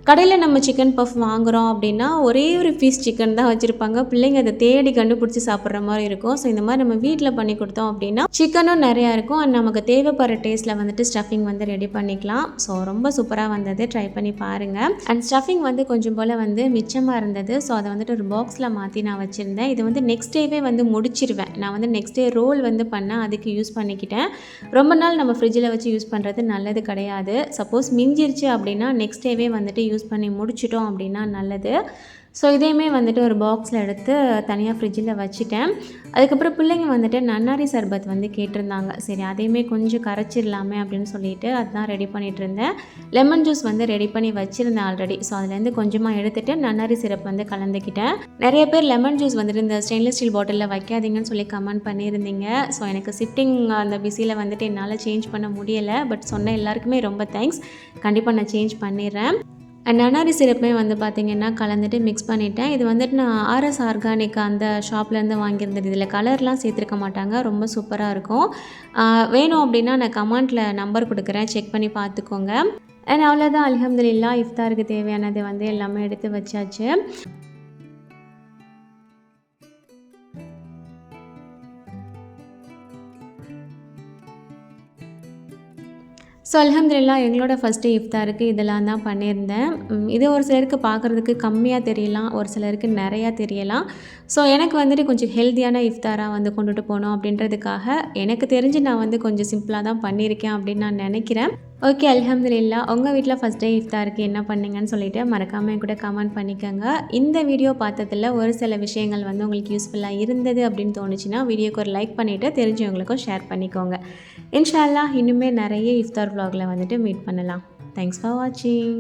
கடையில் நம்ம சிக்கன் பஃப் வாங்குகிறோம் அப்படின்னா ஒரே ஒரு பீஸ் சிக்கன் தான் வச்சுருப்பாங்க. பிள்ளைங்க அதை தேடி கண்டுபிடிச்சி சாப்பிட்ற மாதிரி இருக்கும். ஸோ இந்த மாதிரி நம்ம வீட்டில் பண்ணி கொடுத்தோம் அப்படின்னா சிக்கனும் நிறையா இருக்கும். அண்ட் நமக்கு தேவைப்படுற டேஸ்ட்டில் வந்துட்டு ஸ்டஃபிங் வந்து ரெடி பண்ணிக்கலாம். ஸோ ரொம்ப சூப்பராக வந்தது, ட்ரை பண்ணி பாருங்கள். அண்ட் ஸ்டஃபிங் வந்து கொஞ்சம் போல் வந்து மிச்சமாக இருந்தது. ஸோ அதை வந்துட்டு ஒரு பாக்ஸில் மாற்றி நான் வச்சுருந்தேன். இது வந்து நெக்ஸ்ட் டேவே வந்து முடிச்சிருவேன். நான் வந்து நெக்ஸ்ட் டே ரோல் வந்து பண்ணேன், அதுக்கு யூஸ் பண்ணிக்கிட்டேன். ரொம்ப நாள் நம்ம ஃப்ரிட்ஜில் வச்சு யூஸ் பண்ணுறது நல்லது கிடையாது. சப்போஸ் மிஞ்சிருச்சு அப்படின்னா நெக்ஸ்ட் டேவே வந்துட்டு யூஸ் பண்ணி முடிச்சிட்டோம் அப்படின்னா நல்லது. ஸோ இதையுமே வந்துட்டு ஒரு பாக்ஸில் எடுத்து தனியாக ஃப்ரிட்ஜில் வச்சுட்டேன். அதுக்கப்புறம் பிள்ளைங்க வந்துட்டு நன்னாரி சர்பத் வந்து கேட்டிருந்தாங்க. சரி அதையுமே கொஞ்சம் கரைச்சிடலாமே அப்படின்னு சொல்லிட்டு அதுதான் ரெடி பண்ணிகிட்டு இருந்தேன். லெமன் ஜூஸ் வந்து ரெடி பண்ணி வச்சுருந்தேன் ஆல்ரெடி. ஸோ அதுலேருந்து கொஞ்சமாக எடுத்துகிட்டு நன்னாரி சிரப் வந்து கலந்துக்கிட்டேன். நிறைய பேர் லெமன் ஜூஸ் வந்துட்டு இந்த ஸ்டெயின்லெஸ் ஸ்டீல் பாட்டிலில் வைக்காதீங்கன்னு சொல்லி கமெண்ட் பண்ணியிருந்தீங்க. ஸோ எனக்கு ஷிஃப்டிங் அந்த பிஸியில் வந்துட்டு என்னால் சேஞ்ச் பண்ண முடியலை. பட் சொன்ன எல்லாருக்குமே ரொம்ப தேங்க்ஸ். கண்டிப்பாக நான் சேஞ்ச் பண்ணிடுறேன். அண்ட் நன்னாரி சிரப்புமே வந்து பார்த்திங்கன்னா கலந்துட்டு மிக்ஸ் பண்ணிவிட்டேன். இது வந்துட்டு நான் ஆர்எஸ் ஆர்கானிக் அந்த ஷாப்லேருந்து வாங்கியிருந்தது. இதில் கலர்லாம் சேர்த்துருக்க மாட்டாங்க, ரொம்ப சூப்பராக இருக்கும். வேணும் அப்படின்னா நான் கமெண்ட்டில் நம்பர் கொடுக்குறேன், செக் பண்ணி பார்த்துக்கோங்க. அண்ட் அவ்வளோதான், அல்ஹம்துலில்லாஹ் இஃப்தாருக்கு தேவையானது வந்து எல்லாமே எடுத்து வச்சாச்சு. ஸோ அல்ஹம்துலில்லாஹ் எங்களோட ஃபஸ்ட் டே இஃப்தாருக்கு இதெல்லாம் தான் பண்ணியிருந்தேன். இது ஒரு சிலருக்கு பார்க்குறதுக்கு கம்மியா தெரியலாம், ஒரு சிலருக்கு நிறையா தெரியலாம். ஸோ எனக்கு வந்துட்டு கொஞ்சம் ஹெல்த்தியான இஃப்தாரா வந்து கொண்டுட்டு போகணும் அப்படின்றதுக்காக எனக்கு தெரிஞ்சு நான் வந்து கொஞ்சம் சிம்பிளாக தான் பண்ணியிருக்கேன் அப்படின்னு நான் நினைக்கிறேன். ஓகே, அல்ஹம்துலில்லாஹ். உங்கள் வீட்டில் ஃபஸ்ட் டே இஃப்தாருக்கு என்ன பண்ணீங்கன்னு சொல்லிட்டு மறக்காமல் கூட கமெண்ட் பண்ணிக்கோங்க. இந்த வீடியோ பார்த்ததில் ஒரு சில விஷயங்கள் வந்து உங்களுக்கு யூஸ்ஃபுல்லாக இருந்தது அப்படின்னு தோணுச்சுன்னா வீடியோக்கு ஒரு லைக் பண்ணிவிட்டு தெரிஞ்சவங்களுக்கும் ஷேர் பண்ணிக்கோங்க. இன்ஷா அல்லாஹ் இன்னுமே நிறைய இஃப்தார் vlogல வந்துட்டு மீட் பண்ணலாம். தேங்க்ஸ் ஃபார் வாட்சிங்.